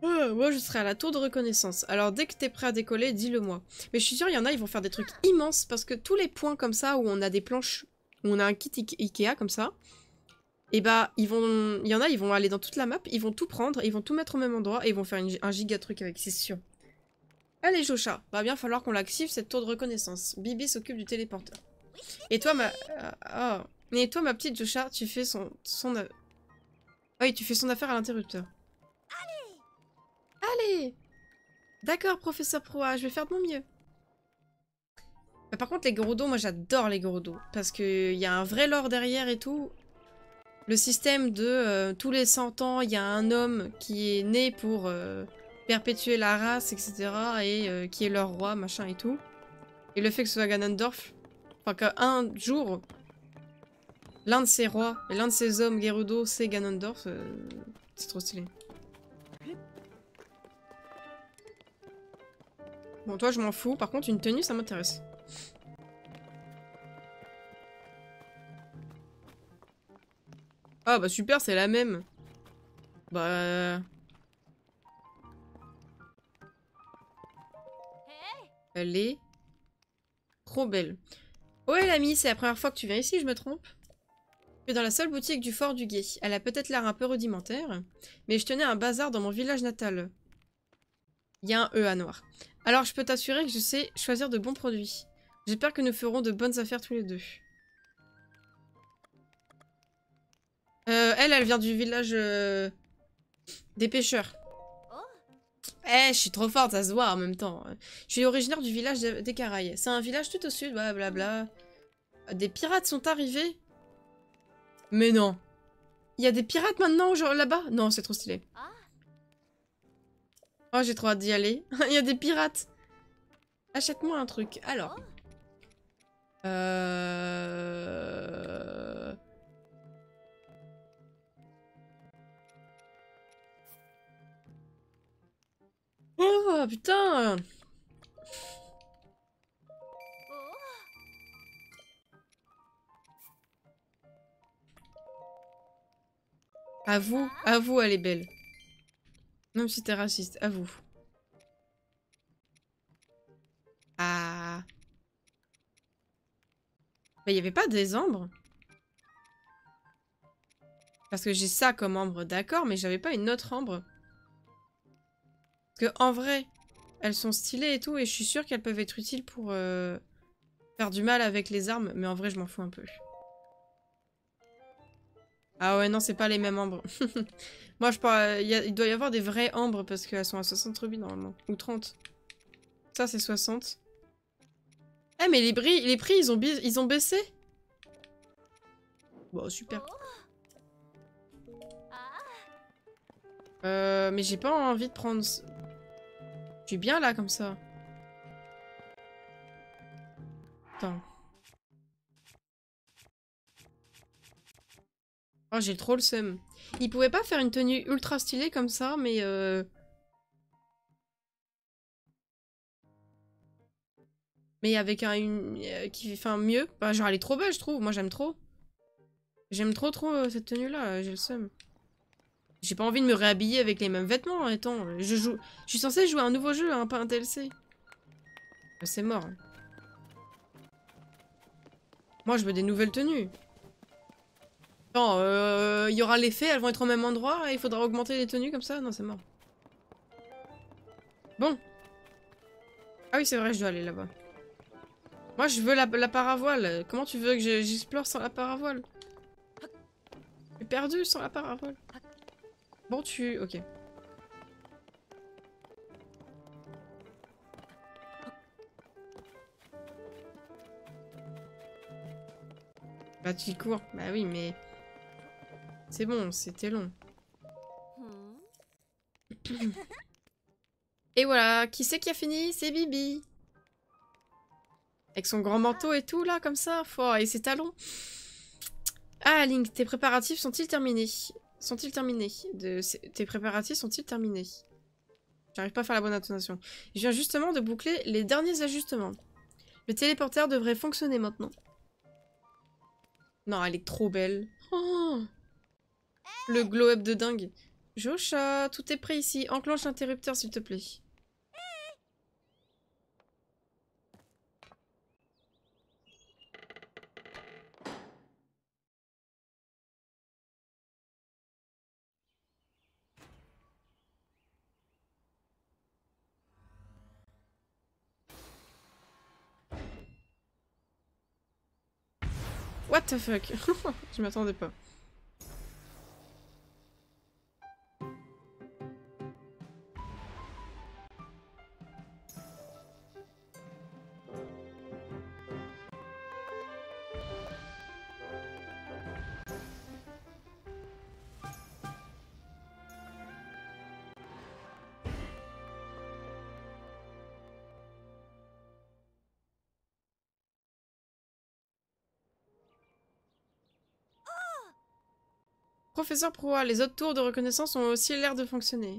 Moi je serai à la tour de reconnaissance. Alors dès que t'es prêt à décoller, dis-le moi. Mais je suis sûre il y en a, ils vont faire des trucs immenses parce que tous les points comme ça où on a des planches, où on a un kit Ikea comme ça, et bah il y en a, ils vont aller dans toute la map, ils vont tout prendre, ils vont tout mettre au même endroit et ils vont faire un giga truc avec, c'est sûr. Allez Jocha, va bien falloir qu'on l'active cette tour de reconnaissance. Bibi s'occupe du téléporteur. Et toi ma... Et toi ma petite Jocha, tu fais oui, tu fais son affaire à l'interrupteur. Allez! D'accord, professeur Proa, je vais faire de mon mieux. Mais par contre, les Gerudo, moi j'adore les Gerudo. Parce qu'il y a un vrai lore derrière et tout. Le système de tous les 100 ans, il y a un homme qui est né pour perpétuer la race, etc. Et qui est leur roi, machin et tout. Et le fait que ce soit Ganondorf, enfin qu'un jour, l'un de ses rois et l'un de ses hommes Gerudo, c'est Ganondorf, c'est trop stylé. Bon, toi, je m'en fous. Par contre, une tenue, ça m'intéresse. Ah, bah super, c'est la même. Bah... Elle est trop belle. Ouais, l'ami, c'est la première fois que tu viens ici, je me trompe? Tu es dans la seule boutique du fort du Guet. Elle a peut-être l'air un peu rudimentaire, mais je tenais un bazar dans mon village natal. Il y a un E à noir. Alors, je peux t'assurer que je sais choisir de bons produits. J'espère que nous ferons de bonnes affaires tous les deux. Elle vient du village des pêcheurs. Eh, je suis trop forte, ça se voit en même temps. Je suis originaire du village des Caraïbes. C'est un village tout au sud, blablabla. Des pirates sont arrivés? Mais non. Il y a des pirates maintenant, genre là-bas? Non, c'est trop stylé. Oh, j'ai trop hâte d'y aller. Il y a des pirates. Achète-moi un truc. Alors. Oh, putain. Avoue, elle est belle. Même si t'es raciste, avoue. Ah. Bah, il y avait pas des ambres? Parce que j'ai ça comme ambre, d'accord, mais j'avais pas une autre ambre. Parce que en vrai, elles sont stylées et tout, et je suis sûre qu'elles peuvent être utiles pour faire du mal avec les armes, mais en vrai, je m'en fous un peu. Ah ouais, non, c'est pas les mêmes ambres. Moi, je parle, il doit y avoir des vraies ambres, parce qu'elles sont à 60 rubis, normalement. Ou 30. Ça, c'est 60. Eh, mais les prix, ils ont baissé? Bon, super. Mais j'ai pas envie de prendre... Je suis bien là, comme ça. Attends. Oh, j'ai trop le seum. Ils pouvaient pas faire une tenue ultra stylée comme ça, mais mais avec qui fait un mieux. Bah, genre, elle est trop belle, je trouve. Moi, j'aime trop. J'aime trop cette tenue-là, j'ai le seum. J'ai pas envie de me réhabiller avec les mêmes vêtements. Attends, je suis censée jouer à un nouveau jeu, hein, pas un DLC. C'est mort. Moi, je veux des nouvelles tenues. Non, il y aura l'effet, elles vont être au même endroit, et il faudra augmenter les tenues comme ça. Non, c'est mort. Bon. Ah oui, c'est vrai, je dois aller là-bas. Moi, je veux la paravoile. Comment tu veux que j'explore sans la paravoile? Je suis perdu sans la paravoile. Bon, ok. Bah, tu cours. Bah oui, mais... C'est bon, c'était long. Et voilà, qui c'est qui a fini? C'est Bibi. Avec son grand manteau et tout, là, comme ça. Et ses talons. Ah, Link, tes préparatifs sont-ils terminés? Sont-ils terminés? Tes préparatifs sont-ils terminés? J'arrive pas à faire la bonne intonation. Je viens justement de boucler les derniers ajustements. Le téléporteur devrait fonctionner maintenant. Non, elle est trop belle. Oh, le glow-up de dingue. Jocha, tout est prêt ici. Enclenche l'interrupteur, s'il te plaît. What the fuck? Je m'attendais pas. Professeur Proa, les autres tours de reconnaissance ont aussi l'air de fonctionner.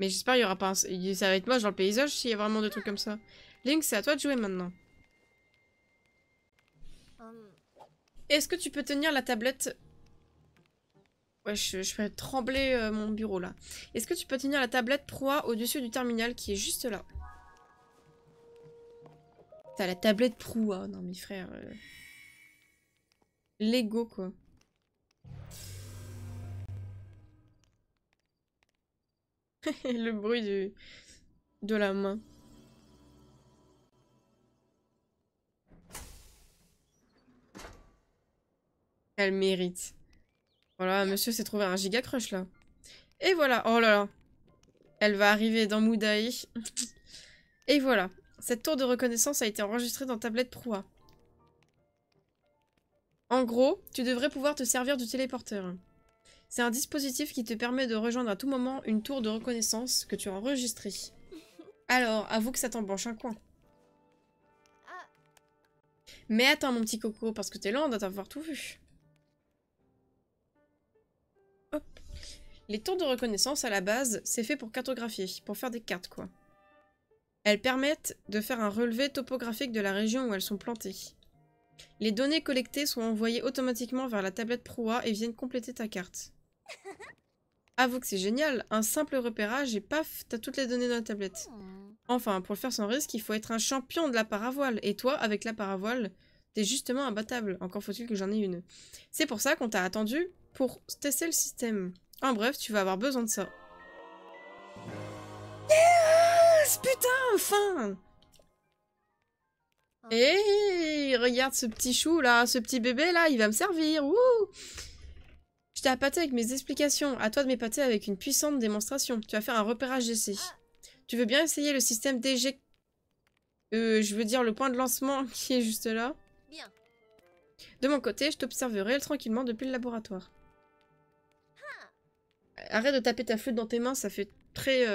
Mais j'espère qu'il y aura pas un... Ça va être moche dans le paysage s'il y a vraiment des trucs comme ça. Link, c'est à toi de jouer maintenant. Est-ce que tu peux tenir la tablette... Ouais, je fais trembler mon bureau là. Est-ce que tu peux tenir la tablette proie au-dessus du terminal qui est juste là? T'as la tablette proie. Non mais frère... Lego quoi. Le bruit de la main. Elle mérite. Voilà, monsieur s'est trouvé un giga crush là. Et voilà, oh là là. Elle va arriver dans Moudai. Et voilà. Cette tour de reconnaissance a été enregistrée dans tablette proie. En gros, tu devrais pouvoir te servir du téléporteur. C'est un dispositif qui te permet de rejoindre à tout moment une tour de reconnaissance que tu as enregistrée. Alors, avoue que ça t'embranche un coin. Mais attends mon petit coco, parce que t'es lent d'avoir tout vu. Hop. Les tours de reconnaissance, à la base, c'est fait pour cartographier, pour faire des cartes, quoi. Elles permettent de faire un relevé topographique de la région où elles sont plantées. Les données collectées sont envoyées automatiquement vers la tablette proie et viennent compléter ta carte. Avoue que c'est génial, un simple repérage et paf, t'as toutes les données dans la tablette. Enfin, pour le faire sans risque, il faut être un champion de la paravoile. Et toi, avec la paravoile, t'es justement imbattable. Encore faut-il que j'en ai une. C'est pour ça qu'on t'a attendu pour tester le système. En bref, tu vas avoir besoin de ça. Yes! Putain, enfin! Et regarde ce petit chou là, ce petit bébé là, il va me servir. Wouh! Je t'ai appâté avec mes explications. À toi de m'épater avec une puissante démonstration. Tu vas faire un repérage d'essai. Tu veux bien essayer le système d'éject... je veux dire le point de lancement qui est juste là. Bien. De mon côté, je t'observerai tranquillement depuis le laboratoire. Arrête de taper ta flûte dans tes mains, ça fait très...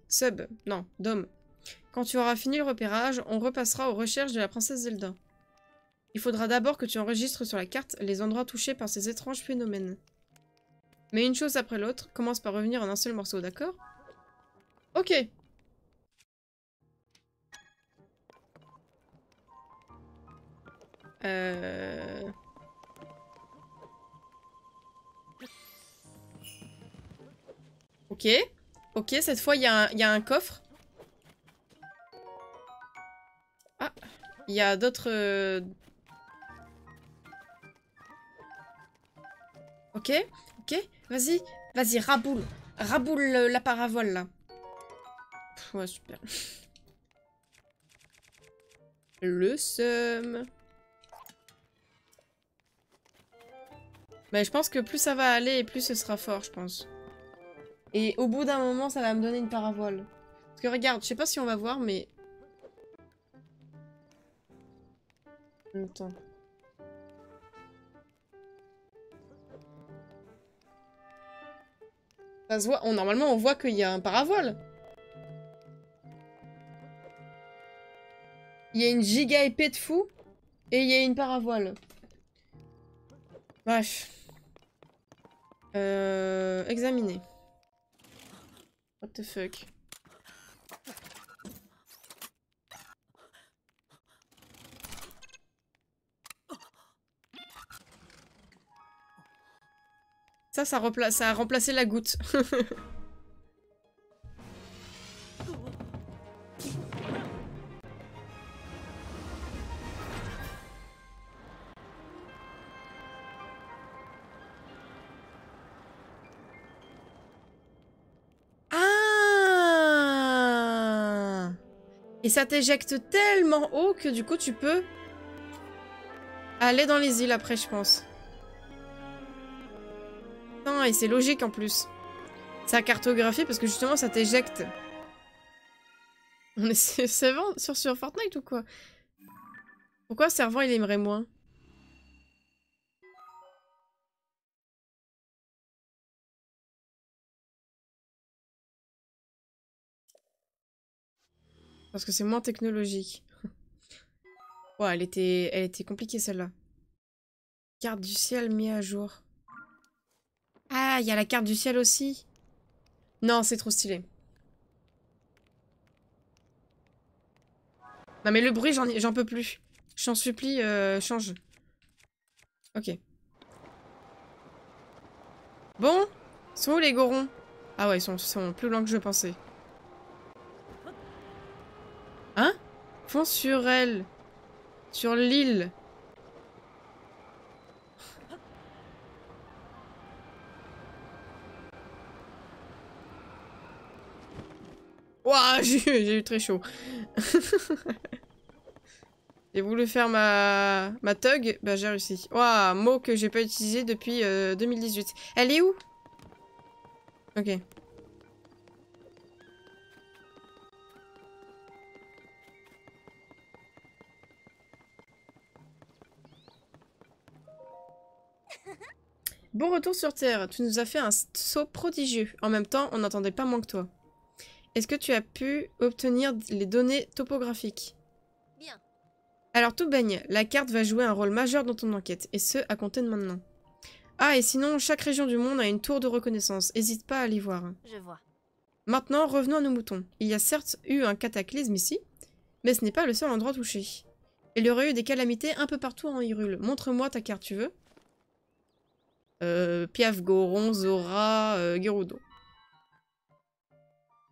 Sub. Non, Dom. Quand tu auras fini le repérage, on repassera aux recherches de la princesse Zelda. Il faudra d'abord que tu enregistres sur la carte les endroits touchés par ces étranges phénomènes. Mais une chose après l'autre, commence par revenir en un seul morceau, d'accord? Ok. Ok. Ok, cette fois, il y a un coffre. Ah, il y a d'autres... Ok, ok. Vas-y, vas-y, raboule. Raboule la paravoile, là. Pff, ouais, super. Le seum. Mais je pense que plus ça va aller et plus ce sera fort, je pense. Et au bout d'un moment, ça va me donner une paravoile. Parce que regarde, je sais pas si on va voir, mais... Attends. Ça se voit... normalement, on voit qu'il y a un paravoile. Il y a une giga épée de fou. Et il y a une paravoile. Bref. Examiner. What the fuck. Ça a remplacé la goutte. Ah! Et ça t'éjecte tellement haut que du coup tu peux aller dans les îles après, je pense. Non, et c'est logique en plus. Ça cartographie parce que justement ça t'éjecte. On est servant sur Fortnite ou quoi? Pourquoi servant il aimerait moins? Parce que c'est moins technologique. Ouais, elle était compliquée celle-là. Carte du ciel mise à jour. Ah, il y a la carte du ciel aussi. Non, c'est trop stylé. Non mais le bruit, j'en peux plus. J'en supplie, change. Ok. Bon, sont où les gorons? Ah ouais, ils sont plus loin que je pensais. Hein? Fonce sur elle. Sur l'île. Ouah, j'ai eu très chaud. J'ai voulu faire ma thug, bah j'ai réussi. Ouah, mot que j'ai pas utilisé depuis 2018. Elle est où? Ok. Bon retour sur Terre, tu nous as fait un saut prodigieux. En même temps, on n'entendait pas moins que toi. Est-ce que tu as pu obtenir les données topographiques? Bien. Alors tout baigne, la carte va jouer un rôle majeur dans ton enquête, et ce, à compter de maintenant. Ah, et sinon, chaque région du monde a une tour de reconnaissance, hésite pas à l'y voir. Je vois. Maintenant, revenons à nos moutons. Il y a certes eu un cataclysme ici, mais ce n'est pas le seul endroit touché. Il y aurait eu des calamités un peu partout en Hyrule. Montre-moi ta carte, tu veux? Piaf, Goron, Zora, Gerudo.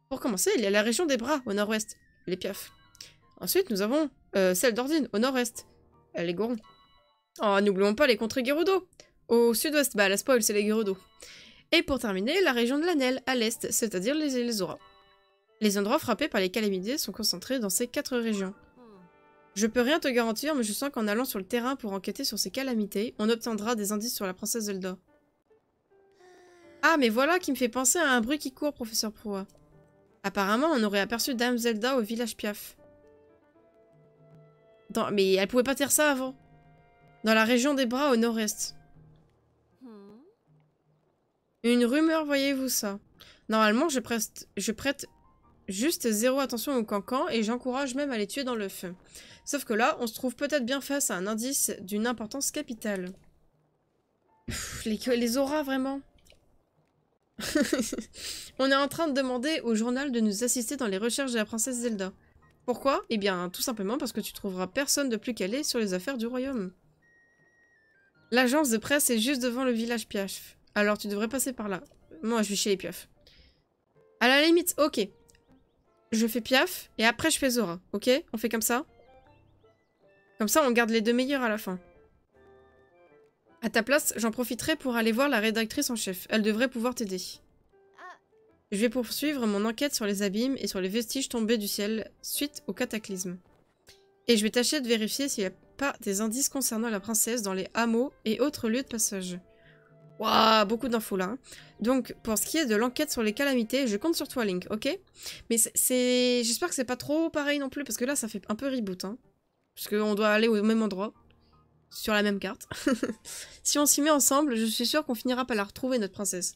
Pour commencer, il y a la région des bras, au nord-ouest. Les Piaf. Ensuite, nous avons celle d'Ordine, au nord-est. Les Gorons. Oh, n'oublions pas les contrées Gerudo. Au sud-ouest, bah la spoil, c'est les Gerudo. Et pour terminer, la région de l'Anel, à l'est, c'est-à-dire les Zora. Les endroits frappés par les calamités sont concentrés dans ces 4 régions. Je peux rien te garantir, mais je sens qu'en allant sur le terrain pour enquêter sur ces calamités, on obtiendra des indices sur la princesse Zelda. Ah, mais voilà qui me fait penser à un bruit qui court, professeur Proa. Apparemment, on aurait aperçu Dame Zelda au village Piaf. Mais elle pouvait pas dire ça avant. Dans la région des bras au nord-est. Une rumeur, voyez-vous ça? Normalement, je prête juste zéro attention aux cancans et j'encourage même à les tuer dans l'œuf. Sauf que là, on se trouve peut-être bien face à un indice d'une importance capitale. Pff, les auras, vraiment. On est en train de demander au journal de nous assister dans les recherches de la princesse Zelda. Pourquoi? Eh bien, tout simplement parce que tu trouveras personne de plus calé sur les affaires du royaume. L'agence de presse est juste devant le village Piaf. Alors tu devrais passer par là. Moi, je vais chez les Piaf. À la limite, ok. Je fais Piaf, et après je fais Zora, ok? On fait comme ça? Comme ça, on garde les deux meilleurs à la fin. À ta place, j'en profiterai pour aller voir la rédactrice en chef. Elle devrait pouvoir t'aider. Je vais poursuivre mon enquête sur les abîmes et sur les vestiges tombés du ciel suite au cataclysme. Et je vais tâcher de vérifier s'il n'y a pas des indices concernant la princesse dans les hameaux et autres lieux de passage. Waouh, beaucoup d'infos là. Hein. Donc, pour ce qui est de l'enquête sur les calamités, je compte sur toi, Link, ok? Mais c'est... J'espère que c'est pas trop pareil non plus, parce que là, ça fait un peu reboot, hein. Parce qu'on doit aller au même endroit. Sur la même carte. Si on s'y met ensemble, je suis sûre qu'on finira par la retrouver, notre princesse.